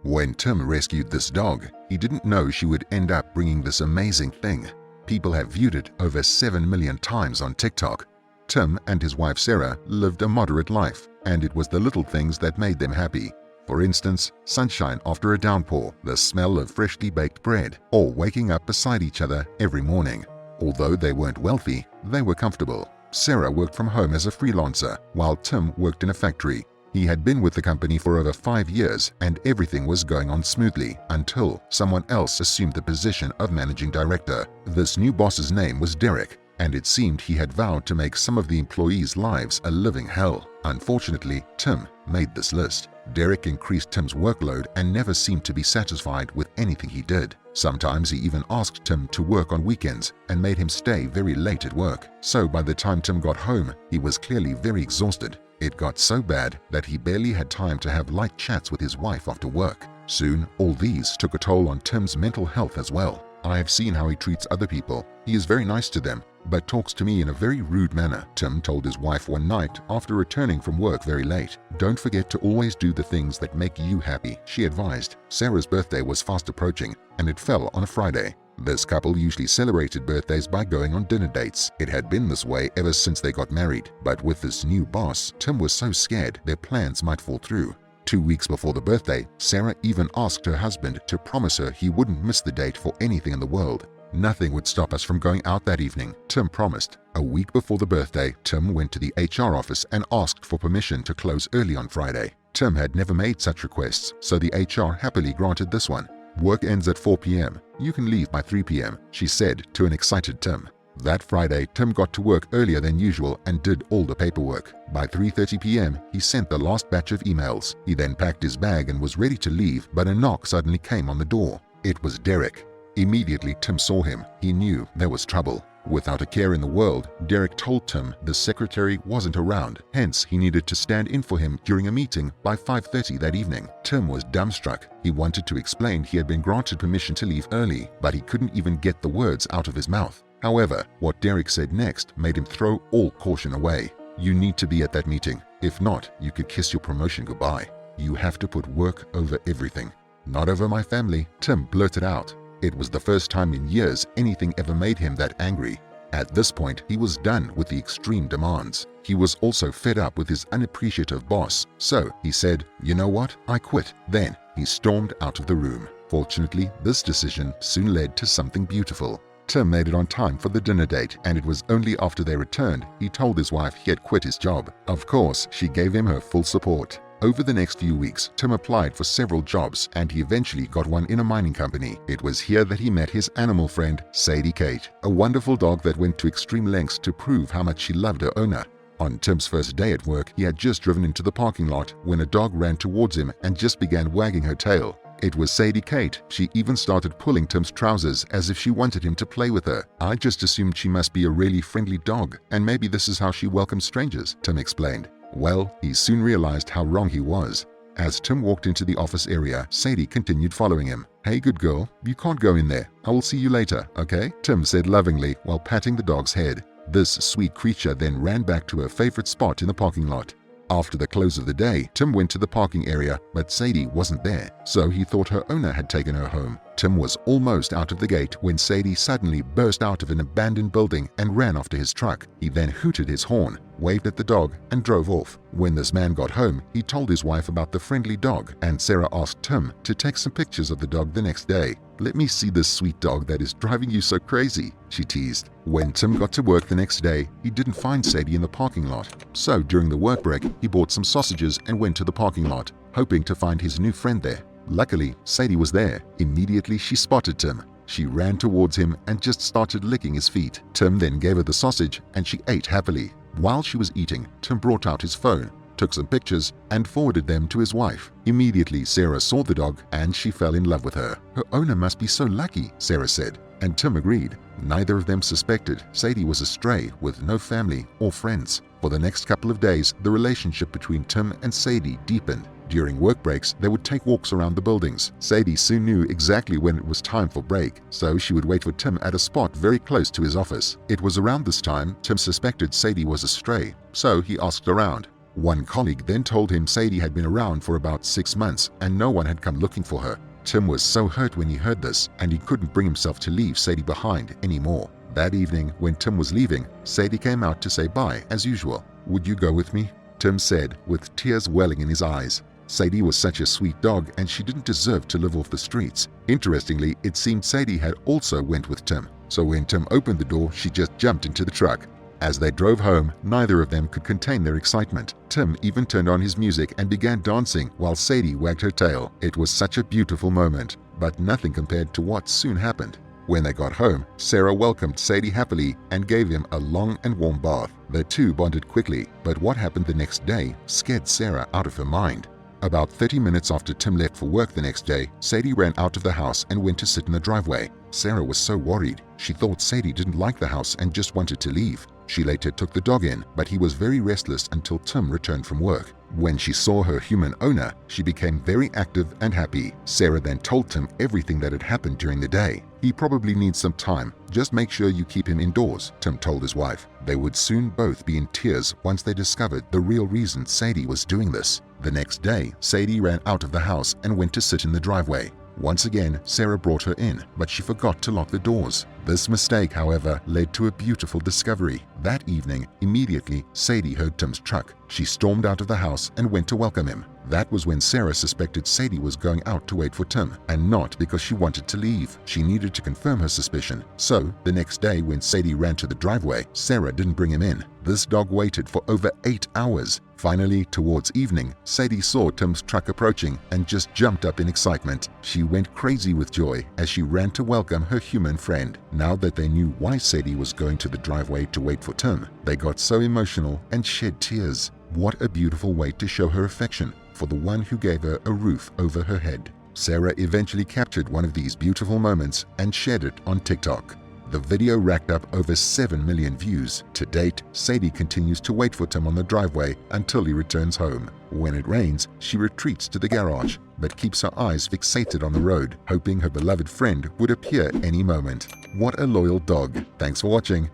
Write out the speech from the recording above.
When Tim rescued this dog, he didn't know she would end up bringing this amazing thing. People have viewed it over 7 million times on TikTok. Tim and his wife Sara lived a moderate life, and it was the little things that made them happy. For instance, sunshine after a downpour, the smell of freshly baked bread, or waking up beside each other every morning. Although they weren't wealthy, they were comfortable. Sara worked from home as a freelancer, while Tim worked in a factory. He had been with the company for over 5 years, and everything was going on smoothly until someone else assumed the position of managing director. This new boss's name was Derek, and it seemed he had vowed to make some of the employees' lives a living hell. Unfortunately, Tim made this list. Derek increased Tim's workload and never seemed to be satisfied with anything he did. Sometimes he even asked Tim to work on weekends and made him stay very late at work. So by the time Tim got home, he was clearly very exhausted. It got so bad that he barely had time to have light chats with his wife after work. Soon, all these took a toll on Tim's mental health as well. I have seen how he treats other people. He is very nice to them, but talks to me in a very rude manner, Tim told his wife one night after returning from work very late. Don't forget to always do the things that make you happy, she advised. Sara's birthday was fast approaching, and it fell on a Friday. This couple usually celebrated birthdays by going on dinner dates. It had been this way ever since they got married, but with this new boss, Tim was so scared their plans might fall through. 2 weeks before the birthday, Sara even asked her husband to promise her he wouldn't miss the date for anything in the world. Nothing would stop us from going out that evening, Tim promised. A week before the birthday, Tim went to the HR office and asked for permission to close early on Friday. Tim had never made such requests, so the HR happily granted this one. Work ends at 4 p.m. You can leave by 3 p.m., she said to an excited Tim. That Friday, Tim got to work earlier than usual and did all the paperwork. By 3:30 p.m., he sent the last batch of emails. He then packed his bag and was ready to leave, but a knock suddenly came on the door. It was Derek. Immediately Tim saw him. He knew there was trouble. Without a care in the world, Derek told Tim the secretary wasn't around, hence he needed to stand in for him during a meeting by 5:30 that evening. Tim was dumbstruck. He wanted to explain he had been granted permission to leave early, but he couldn't even get the words out of his mouth. However, what Derek said next made him throw all caution away. You need to be at that meeting. If not, you could kiss your promotion goodbye. You have to put work over everything. Not over my family, Tim blurted out. It was the first time in years anything ever made him that angry. At this point, he was done with the extreme demands. He was also fed up with his unappreciative boss. So he said, "You know what? I quit." Then he stormed out of the room. Fortunately, this decision soon led to something beautiful. Tim made it on time for the dinner date, and it was only after they returned he told his wife he had quit his job. Of course, she gave him her full support. Over the next few weeks, Tim applied for several jobs, and he eventually got one in a mining company. It was here that he met his animal friend, Sadie Kate, a wonderful dog that went to extreme lengths to prove how much she loved her owner. On Tim's first day at work, he had just driven into the parking lot when a dog ran towards him and just began wagging her tail. It was Sadie Kate. She even started pulling Tim's trousers as if she wanted him to play with her. "I just assumed she must be a really friendly dog, and maybe this is how she welcomes strangers," Tim explained. Well, he soon realized how wrong he was. As Tim walked into the office area, Sadie continued following him. "Hey, good girl, you can't go in there. I will see you later, okay?" Tim said lovingly while patting the dog's head. This sweet creature then ran back to her favorite spot in the parking lot. After the close of the day, Tim went to the parking area, but Sadie wasn't there, so he thought her owner had taken her home. Tim was almost out of the gate when Sadie suddenly burst out of an abandoned building and ran after his truck. He then hooted his horn, waved at the dog, and drove off. When this man got home, he told his wife about the friendly dog, and Sara asked Tim to take some pictures of the dog the next day. "Let me see this sweet dog that is driving you so crazy," she teased. When Tim got to work the next day, he didn't find Sadie in the parking lot. So during the work break, he bought some sausages and went to the parking lot, hoping to find his new friend there. Luckily, Sadie was there. Immediately, she spotted Tim. She ran towards him and just started licking his feet. Tim then gave her the sausage and she ate happily. While she was eating, Tim brought out his phone, took some pictures, and forwarded them to his wife. Immediately, Sara saw the dog and she fell in love with her. "Her owner must be so lucky," Sara said, and Tim agreed. Neither of them suspected Sadie was a stray with no family or friends. For the next couple of days, the relationship between Tim and Sadie deepened. During work breaks, they would take walks around the buildings. Sadie soon knew exactly when it was time for break, so she would wait for Tim at a spot very close to his office. It was around this time Tim suspected Sadie was a stray, so he asked around. One colleague then told him Sadie had been around for about 6 months and no one had come looking for her. Tim was so hurt when he heard this, and he couldn't bring himself to leave Sadie behind anymore. That evening, when Tim was leaving, Sadie came out to say bye as usual. "Would you go with me?" Tim said, with tears welling in his eyes. Sadie was such a sweet dog and she didn't deserve to live off the streets. Interestingly, it seemed Sadie had also went with Tim. So when Tim opened the door, she just jumped into the truck. As they drove home, neither of them could contain their excitement. Tim even turned on his music and began dancing while Sadie wagged her tail. It was such a beautiful moment, but nothing compared to what soon happened. When they got home, Sara welcomed Sadie happily and gave him a long and warm bath. The two bonded quickly, but what happened the next day scared Sara out of her mind. About 30 minutes after Tim left for work the next day, Sadie ran out of the house and went to sit in the driveway. Sara was so worried. She thought Sadie didn't like the house and just wanted to leave. She later took the dog in, but he was very restless until Tim returned from work. When she saw her human owner, she became very active and happy. Sara then told Tim everything that had happened during the day. "He probably needs some time. Just make sure you keep him indoors," Tim told his wife. They would soon both be in tears once they discovered the real reason Sadie was doing this. The next day, Sadie ran out of the house and went to sit in the driveway. Once again, Sara brought her in, but she forgot to lock the doors. This mistake, however, led to a beautiful discovery. That evening, immediately, Sadie heard Tim's truck. She stormed out of the house and went to welcome him. That was when Sara suspected Sadie was going out to wait for Tim, and not because she wanted to leave. She needed to confirm her suspicion. So, the next day when Sadie ran to the driveway, Sara didn't bring him in. This dog waited for over 8 hours. Finally, towards evening, Sadie saw Tim's truck approaching and just jumped up in excitement. She went crazy with joy as she ran to welcome her human friend. Now that they knew why Sadie was going to the driveway to wait for Tim, they got so emotional and shed tears. What a beautiful way to show her affection for the one who gave her a roof over her head. Sara eventually captured one of these beautiful moments and shared it on TikTok. The video racked up over 7 million views. To date, Sadie continues to wait for Tim on the driveway until he returns home. When it rains, she retreats to the garage, but keeps her eyes fixated on the road, hoping her beloved friend would appear any moment. What a loyal dog. Thanks for watching.